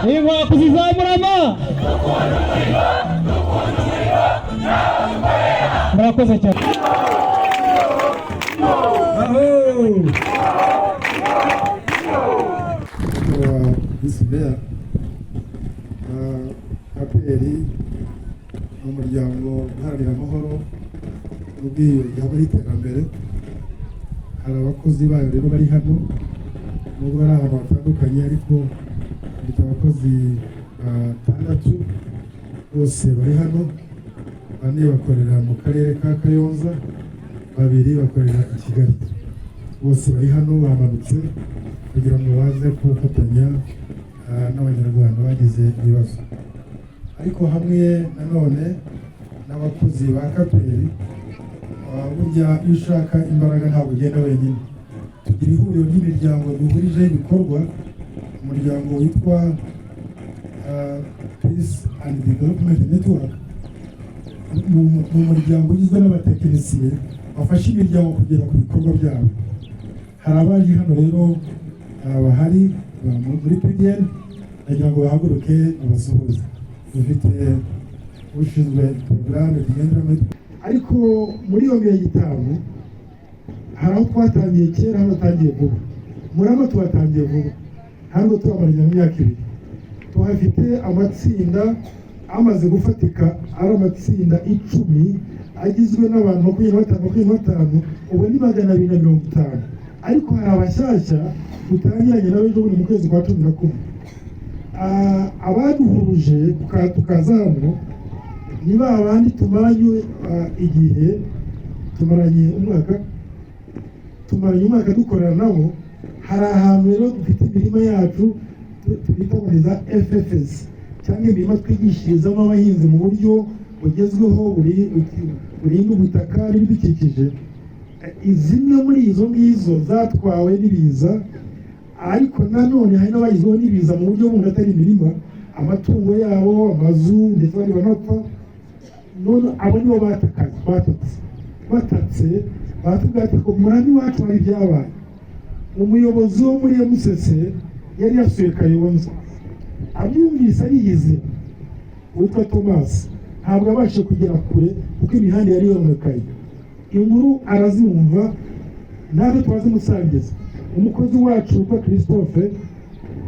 Inkwa kuzizamurama. Murakoze cyane. Bisubira APR umuryango uharanira amahoro n'ubwiyunge hamwe n'iterambere. Hari abakozi bayo rero bari hano nubwo ari ahantu hatandukanye, ariko dufite abakozi 6 bose bari hano. 4 bakorera mu karere ka Kayonza, 2 bakorera i Kigali. Bose bari hano bamanutse kugira ngo baze kufatanya n'abanyarwanda bagize ibibazo. Ariko hamwe nanone n'abakozi ba APR, burya iyo ushaka imbaraga ntabwo ugenda wenyine. Tugira ihuriro ry'imiryango duhurije ibikorwa, umuryango witwa Peace and Development Network. Mu muryango ugizwe n'abatekinisiye bafasha imiryango kugera ku bikorwa byabo. Hari abaje hano rero bahari muri PDN, nagira ngo bahaguruke abasuhuze. Dufite ushinzwe porogaramu tugenderamo, ariko muri iyo mirenge 5 hari aho twatangiye kera, hano twatangiye vuba. Murama twatangiye vuba, hano tubamaranye mu myaka 2. Tuhafite amatsinda amaze gufatika, ari amatsinda 10 agizwe n'abantu 25, ubu ni 250. Ariko hari abashyashya dutangiranye nabo ejo bundi mu kwezi kwa 11. Abaduhuruje tukaza hano ni babandi tumaranye igihe, tumaranye umwaka dukorana nabo. Hari ahantu rero dufite imirima yacu twita muri za FFS, cyangwa imirima twigishirizamo abahinzi mu buryo bugezweho burinda ubutaka n'ibidukikije. Zimwe muri izo ngizo zatwawe n'ibiza, ariko nanone hari n'abayizweho n'ibiza mu buryo bundi atari imirima, amatungo yabo, amazu, ndetse bari banapfa. None abo nibo batatse batubwira ati ko murani wacu hari ibyabaye. Umuyobozi wo muri MCC yari yasuye Kayonza, abyumvise ariyizi, witwa Thomas, ntabwo abashe kugera kure kuko imihanda yari yononekaye. Inkuru arazumva, natwe twazimusangiza. Umukozi wacu witwa Christophe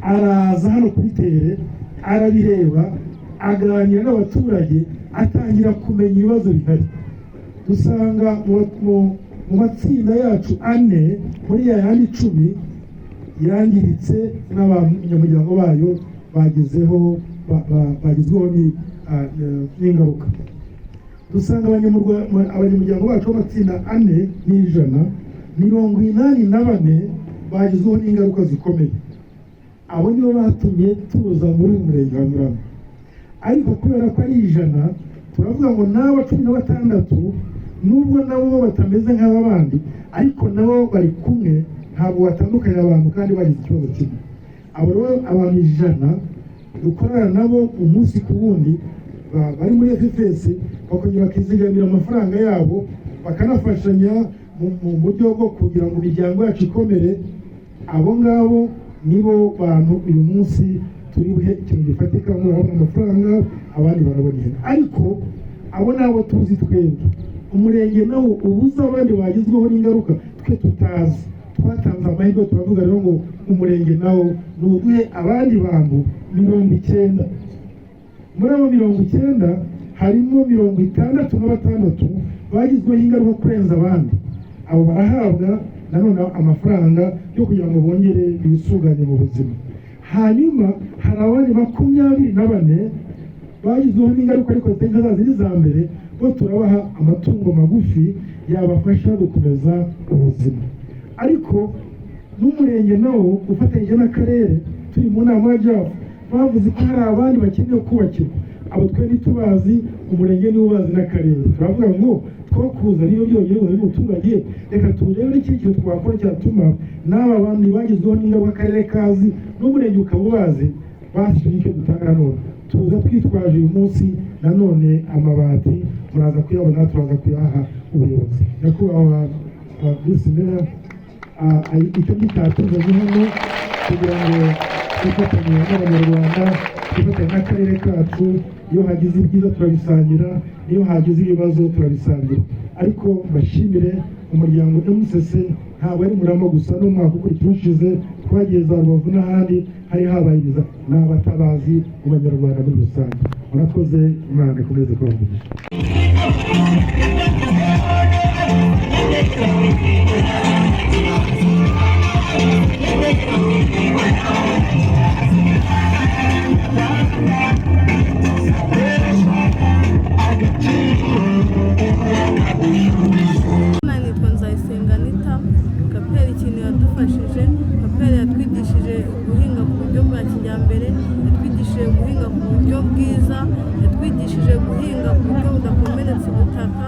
araza hano kuri tere, arabireba, aganira n'abaturage, atangira kumenya ibibazo bihari. Dusanga mu matsinda yacu 4 muri yandi 10 yangiritse, n'abanyamuryango bayo bagizweho n'ingaruka. Dusanga abanyamuryango bacu b'amatsinda 4 n'ijana 84 bagizweho n'ingaruka zikomeye. Abo nibo batumye tuza muri umurenge wa Murama. Ariko kubera ko ari 100, turavuga ngo n'aba 16 nubwo nabo batameze nk'abandi, ariko nabo bari kumwe, ntabwo batandukanye abantu kandi bagize ikibazo kimwe. Abo rero abantu 100 dukorana nabo umunsi ku wundi, bari muri FFS, bakongera bakizigamira amafaranga yabo, bakanafashanya mu buryo bwo kugira ngo imiryango yacu ikomere. Abo ngabo nibo bantu uyu munsi turi buhe ikintu gifatika, murabona amafaranga, abandi barabonye. Ariko abo nabo tuzi twebwe, umurenge nawo ubuza abandi bagizweho n'ingaruka twe tutazi. Twatanze amahirwe, turavuga rero ngo umurenge nawo nuguhe abandi bantu 90. Muri abo 90 harimo 66 bagizweho ingaruka kurenza abandi. Abo barahabwa nanone amafaranga yo kugira ngo bongere bisuganye mu buzima. Hanyuma hari abandi 24 bagizweho n'ingaruka ariko zitari za mbere, bo turabaha amatungo magufi yabafasha gukomeza ubuzima. Ariko n'umurenge nawo ufatanyije n'akarere, turi mu nama y'abajafu, bavuze ko hari abandi bakeneye kubakirwa. Abo twe ntitubazi, umurenge niwo ubazi n'akarere. Turavuga ngo twakuza niyo byongeye ngo n'umuturage, reka turebe ikintu twakora cyatuma n'aba bandi bagizweho n'ingaruka akarere kazi n'umurenge ukaba ubazi, bafite icyo dutanga none. Tuza twitwaje uyu munsi nanone amabati, muraza kuyabona, turaza kuyaha ubuyobozi. Nyakubahwa Visi Meya, icyo gitatuzanye hano kugira ngo twifatanya n'abanyarwanda, twifatanya n'akarere kacu. Iyo hagize ibyiza turabisangira, iyo hagize ibibazo turabisangira. Ariko mbashimire umuryango MCC ntabwo ari Murama gusa, n'umwaka ukurikira ushize twagiye za Rubavu n'ahandi hari habayiriza n'abatabazi mu banyarwanda muri rusange. Murakoze, Imana ikomeze kubavugisha. Kaperi ikintu yadufashije, Kaperi yatwigishije guhinga ku buryo bwa kijyambere, yatwigishije guhinga ku buryo bwiza, yatwigishije guhinga ku buryo budakomeretsa ubutaka.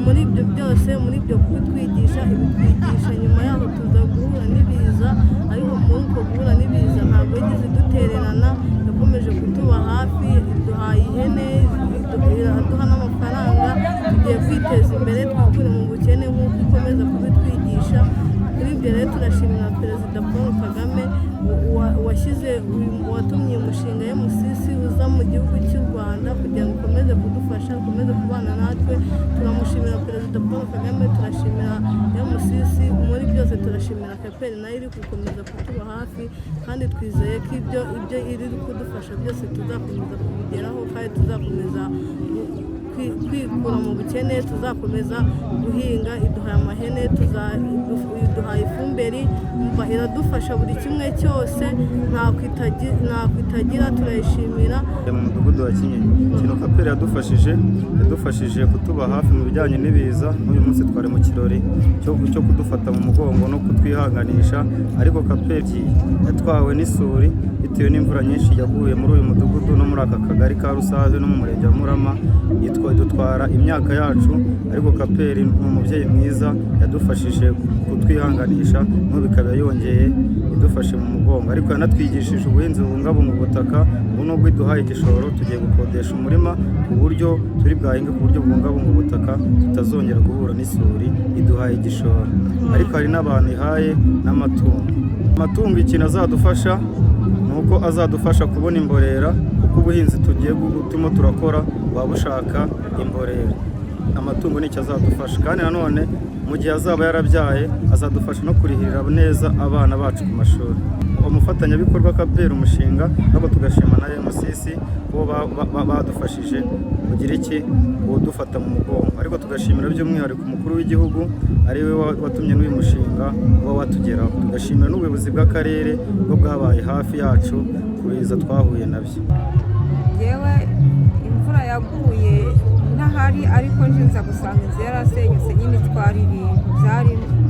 Muri ibyo byose, muri ibyo kubitwigisha, ibitwigisha nyuma yaho tuza guhura n'ibiza, ariko muri uko guhura n'ibiza ntabwo yigeze dutererana, yakomeje kutuba hafi, iduhaye ihene, iraduha n'amafaranga, tugiye kwiteza imbere, twikure mu bukene nk'uko ikomeza kubitwigisha. Kuri ibyo rero turashimira Perezida Paul Kagame watumye umushinga MCC uza mu gihugu cy'u Rwanda kugira ngo ukomeze kudufasha, ukomeze kubana natwe. Turamushimira Perezida Paul Kagame, turashimira MCC, muri byose turashimira Kaperi nayo iri gukomeza kutuba hafi, kandi twizeye ko ibyo iri kudufasha byose tuzakomeza kubigeraho, kandi tuzakomeza kwikura mu bukene, tuzakomeza guhinga. Iduhaye amahene, iduhaye ifumbire, iradufasha buri kimwe cyose, nta kwitagira, turayishimira. Mu mudugudu wa Kinyinya, ikintu Kaperi yadufashije kutuba hafi mu bijyanye n'ibiza. N'uyu munsi twari mu kirori cyo kudufata mu mugongo no kutwihanganisha, ariko Kaperi yatwawe n'isuri bitewe n'imvura nyinshi yaguye muri uyu mudugudu no muri aka kagari ka Rusave no mu murenge wa Murama. Dutwara imyaka yacu, ariko Kaperi ni umubyeyi mwiza, yadufashije kutwihanganisha, n'ubu ikaba yongeye idufashe mu mugongo. Ariko yanatwigishije ubuhinzi bubungabunga ubutaka. Ubu nubwo iduhaye igishoro, tugiye gukodesha umurima ku buryo turi bwahinge ku buryo bubungabunga ubutaka, tutazongera guhura n'isuri. Iduhaye igishoro, ariko hari n'abantu ihaye n'amatungo. Amatungo ikintu azadufasha ni uko azadufasha kubona imborera, kuko ubuhinzi tugiye gutuma turakora waba ushaka imborera. Amatungo nicyo azadufasha, kandi nanone mu gihe azaba yarabyaye azadufasha no kurihirira neza abana bacu ku mashuri. Umufatanyabikorwa Kaperi umushinga, ntabwo tugashima na MCC kubo badufashije kugira udufata mu mugongo. Ariko tugashimira by'umwihariko umukuru w'igihugu, ari we watumye n'uyu mushinga uba watugeraho. Tugashimira n'ubuyobozi bw'akarere bwo bwabaye hafi yacu kubiza twahuye nabyo. Yewe imvura yaguye ntahari, ariko nza gusanga inzu yarasenyutse, nyine twari ibintu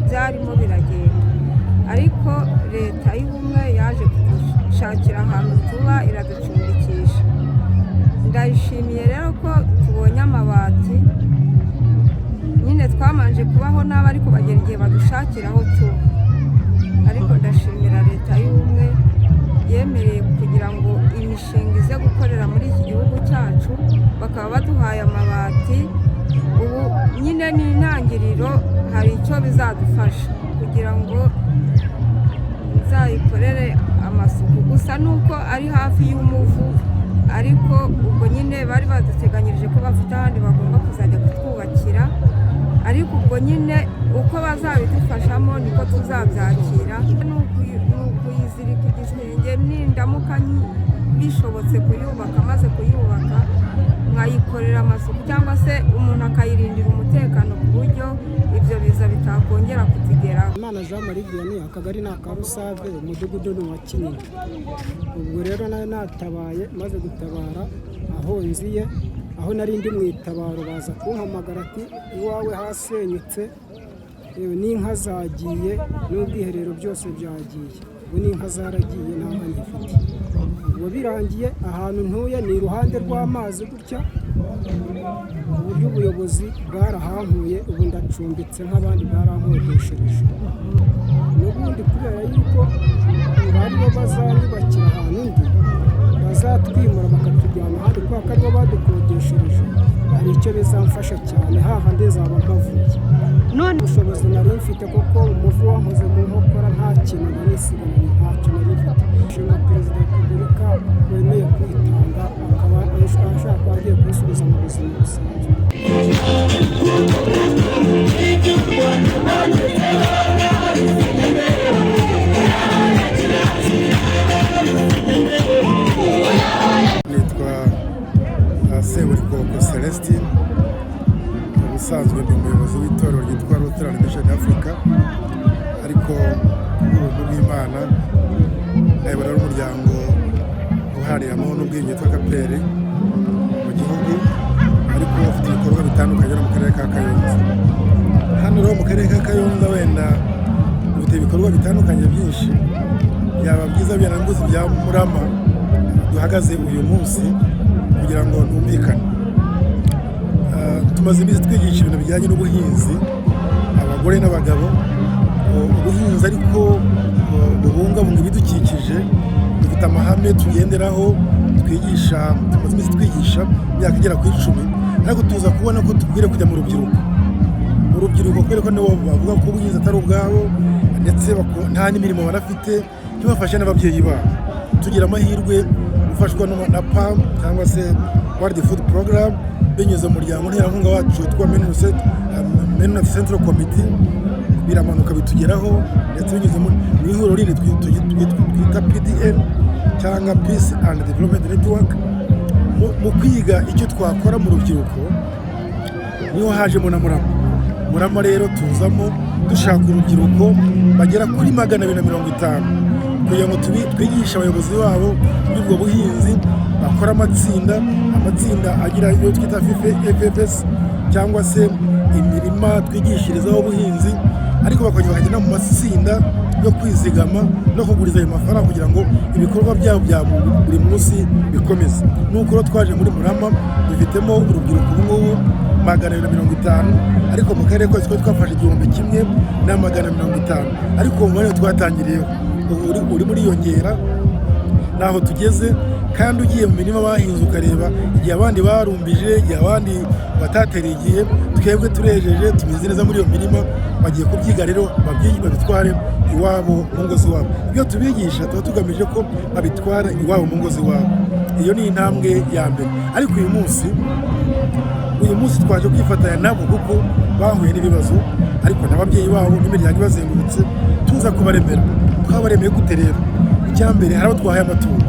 byarimo biragenda. Ariko leta y'ubumwe yaje kudushakira ahantu tuba, iraducumbikisha. Ndayishimiye rero ko tubonye amabati. Nyine twamanje kubaho nabi, ariko bagera igihe badushakira aho tuba. Ariko ndashimira leta y'ubumwe yemereye kugira ngo imishinga ize gukorera muri iki gihugu cyacu, bakaba baduhaye amabati. Ubu nyine ni intangiriro, hari icyo bizadufasha kugira ngo nzayikorere amasuku. Gusa nuko ari hafi y'umuvu, ariko ubwo nyine bari baduteganyirije ko bafite ahandi bagomba kuzajya kutwubakira. Ariko ubwo nyine uko bazabidufashamo niko tuzabyakira. Ni ukuyizirika igisenge, nindamuka bishobotse kuyubaka, maze kuyubaka nkayikorera amasuku, cyangwa se umuntu akayirindira umutekano ku buryo ibyo biza bitakongera kutugeraho. Imana Jean Marie Vianney, akagari ni aka Rusave, umudugudu ni uwa Kinyinya. Ubwo rero nayo natabaye, maze gutabara aho nziye, aho nari ndi mu itabaro baza kumpamagara ati iwawe hasenyutse, n'inka zagiye n'ubwiherero byose byagiye. Ubu n'inka zaragiye, nta nka ngifite. Ubwo birangiye, ahantu ntuye ni iruhande rw'amazi gutya, ku buryo ubuyobozi bwarahampuye. Ubu ndacumbitse nk'abandi barankodeshereje. N'ubundi kubera yuko baribo bazanyubakira ahantu ndi, bazatwimura bakatujyana ahandi, kubera ko aribo badukodeshereje, hari icyo bizamfasha cyane, hahandi nzaba mpavuye. None ubushobozi nari mfite, kuko umuvu wankoze mu nkokora, nta kintu nari nsigaye, ntacyo nari mfite. buzima busanzwe. Nitwa Seburikoko Celestine, ubusanzwe ndi umuyobozi w'itorero ryitwa Lutheran Mission Africa, ariko ubuntu bw'Imana ayobora n'umuryango uharanira amahoro n'ubwiyunge witwa KPR mu gihugu, ariko ufite ibikorwa bitandukanye no mu karere ka Kayonza. Hano rero mu karere ka Kayonza wenda dufite ibikorwa bitandukanye byinshi, byaba byiza byaranguze bya Murama duhagaze uyu munsi kugira ngo numvikane. Tumaze iminsi twigisha ibintu bijyanye n'ubuhinzi, abagore n'abagabo, ubuhinzi ariko bubungabunga ibidukikije. Dufite amahame tugenderaho twigisha, tumaze iminsi twigisha imyaka igera ku 10, ariko tuza kubona ko tukwiriye kujya mu rubyiruko kubera ko nibo bavuga ko ubuhinzi atari ubwabo, ndetse nta n'imirimo banafite, tubafasha n'ababyeyi babo. Tugira amahirwe gufashwa na PAM cyangwa se World Food Program binyuze mu muryango nterankunga wacu witwa Menonat Central Committee, biramanuka bitugeraho, ndetse binyuze mu ihuriro rindi twita PDN cyangwa Peace and Development Network. Mu kwiga icyo twakora mu rubyiruko niho hajemo na Murama rero tuzamo dushaka urubyiruko bagera kuri 250 kugira ngo twigishe abayobozi babo by'ubwo buhinzi, bakora amatsinda agira iyo twita FFS cyangwa se imirima twigishirizaho ubuhinzi, ariko bakongera bakagenda mu matsinda yo kwizigama no kuguriza ayo mafaranga kugira ngo ibikorwa byabo bya buri munsi bikomeze. Nuko rero twaje muri Murama dufitemo urubyiruko ubungubu 250, ariko mu karere kose twafashe 1,150, ariko mu mwanya twatangiriyeho uri muri yongera naho tugeze. Kandi ugiye mu mirima bahinze ukareba igihe abandi barumbije, igihe abandi batatereye igihe, twebwe turejeje tumeze neza muri iyo mirima. Bagiye kubyiga rero babitware iwabo mu ngo z'iwabo. Ibyo tubigisha tuba tugamije ko babitwara iwabo mu ngo z'iwabo. Iyo ni intambwe ya mbere. Ariko uyu munsi twaje kwifatanya nabo kuko bahuye n'ibibazo, ariko n'ababyeyi babo n'imiryango ibazengurutse tuza kubaremera. Twabaremeye gute rero? Icya mbere, hari abo twahaye amatungo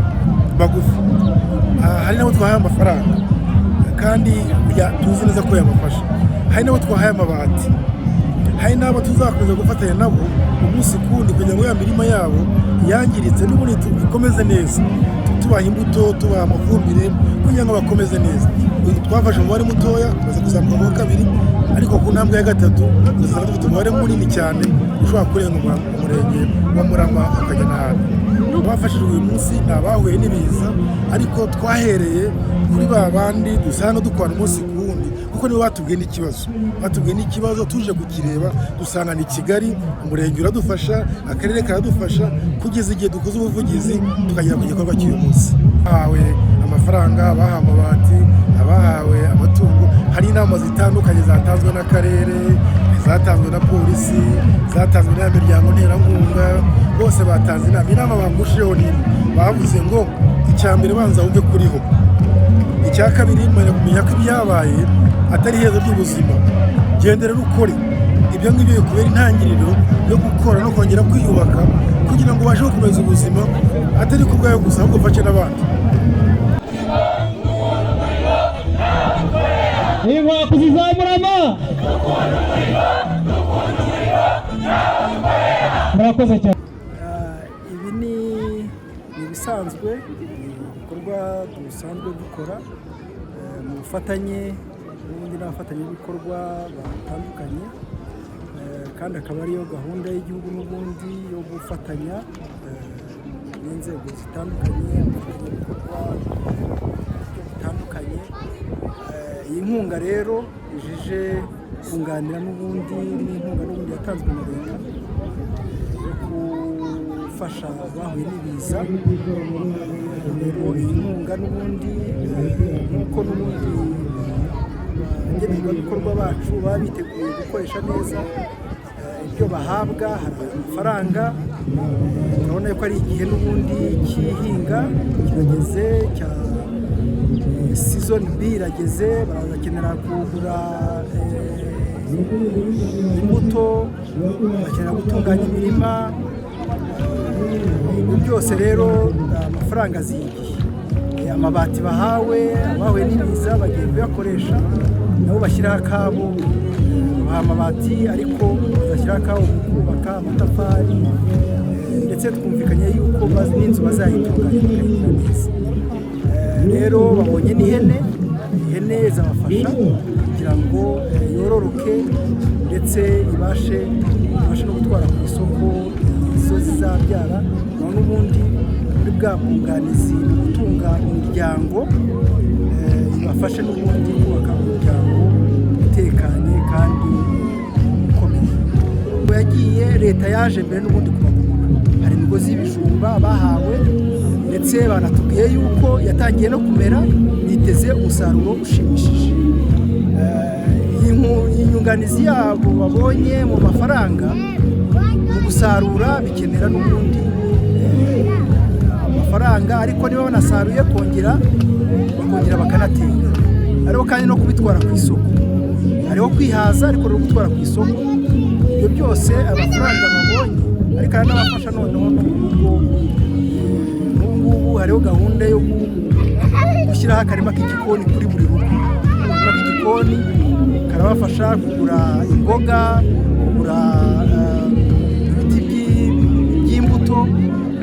magufi, hari n'abo twahaye amafaranga kandi tuzi neza ko yabafasha, hari n'abo twahaye amabati, hari n'abo tuzakomeza gufatanya nabo umunsi kundi kugira ngo ya mirima yabo yangiritse n'ubundi ikomeze neza, tubaha imbuto, tubaha amafumbire kugira ngo bakomeze neza. Twafashe umubare mutoya baza kuzamuka mu wa 2, ariko ku ntambwe ya 3 tuzaba dufite umubare munini cyane ushobora kurenga umurenge wa Murama ukajya n'ahandi. Bafashijwe uyu munsi ni abahuye n'ibiza, ariko twahereye kuri ba bandi dusanga dukora umunsi ku wundi, kuko nibo batubwiye n'ikibazo tuje kukireba dusanga ni Kigali, umurenge uradufasha, akarere karadufasha, kugeza igihe dukoze ubuvugizi tukagera ku gikorwa cy'uyu munsi. Bahawe amafaranga, bahawe amabati, abahawe amatungo, hari inama zitandukanye zatanzwe n'akarere, zatanzwe na polisi, zatanzwe n'imiryango nterankunga, bose batanze inama bagushijeho nini. Bavuze ngo icya mbere banza wumve kuriho, icya kabiri kumenya ko ibyabaye atari iherezo ry'ubuzima, gendera ukore. Ibyo ngibyo bikubera intangiriro yo gukora no kongera kwiyubaka kugira ngo ubashe gukomeza ubuzima, atari ku bwawe gusa ahubwo ufashe n'abandi. Inkwaku zizamurama. Murakoze cyane. Ibi ni ibisanzwe, ibikorwa dusanzwe dukora mu bufatanye n'ubundi n'abafatanyabikorwa batandukanye, kandi akaba ariyo gahunda y'igihugu n'ubundi yo gufatanya n'inzego zitandukanye, abafatanyabikorwa bitandukanye. Iyi nkunga rero ijije kunganira n'ubundi n'inkunga n'ubundi yatanzwe na leta yo gufasha abahuye n'ibiza. Rero iyi nkunga n'ubundi nk'uko n'ubundi abagenerwabikorwa bacu baba biteguye gukoresha neza ibyo bahabwa, hari amafaranga. Urabona ko ari igihe n'ubundi cy'ihinga kirageze cya season B irageze, barakenera kugura imbuto, bakenera gutunganya imirima. Ibyo byose rero amafaranga azigiye, amabati bahawe n'ibiza bagiye kuyakoresha, nabo bashyiraho akabo, baha amabati ariko bashyiraho akabo mu kubaka amatafari, ndetse twumvikanye yuko n'inzu bazayitunganya neza. Rero babonye n'ihene zabafasha kugira ngo yororoke ndetse ibashe no gutwara ku isoko izo zizabyara, n'ubundi muri bwa bwunganizi mu gutunga imiryango ibafashe n'ubundi kubaka umuryango utekanye kandi ukomeye. Yagiye leta yaje mbere n'ubundi kubagoboka, hari imigozi y'ibijumba bahawe ndetse banatubwiye yuko yatangiye no kumera, biteze umusaruro ushimishije. Iyi nyunganizi yabo babonye mu mafaranga mu gusarura bikenera n'ubundi amafaranga, ariko niba banasaruye bakongera bakanatera, hariho kandi no kubitwara ku isoko, hariho kwihaza ariko no gutwara ku isoko. Ibyo byose amafaranga babonye ariko aranabafasha. Noneho n'ubu hariho gahunda yo gushyiraho akarima k'igikoni kuri buri rugo. Akarima k'igikoni karabafasha kugura imboga, kugura ibiti by'imbuto.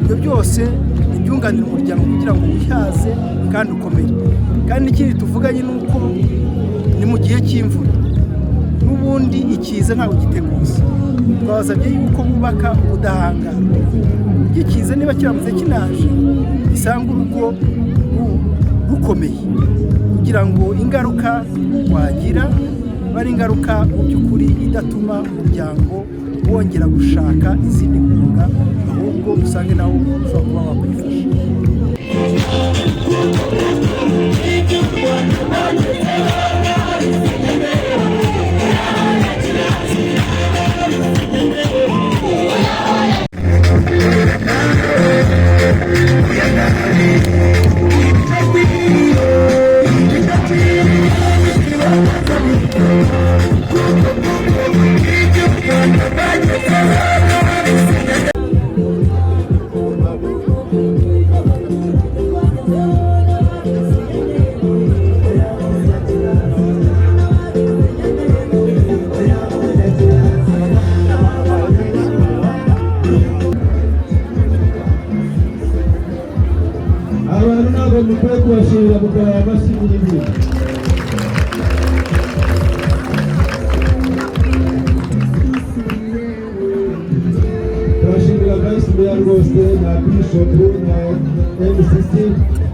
Ibyo byose ibyunganira umuryango kugira ngo wihaze kandi ukomere. Kandi n'ikindi tuvuganye ni uko ni mu gihe cy'imvura, n'ubundi ikiza ntabwo giteguza. Twabasabye yuko bubaka ubudahangarwa, ikiza niba kiramutse kinaje gisanga urugo rukomeye, kugira ngo ingaruka wagira bari ingaruka mu by'ukuri idatuma umuryango wongera gushaka izindi nkunga, ahubwo usange nawo ushobora kuba wakwifasha. Abantu ntabwo mukwiye kubashimira mugabo amashyi n'ibindi. Turashimira Vice Mayor rwose na Bishop na MCC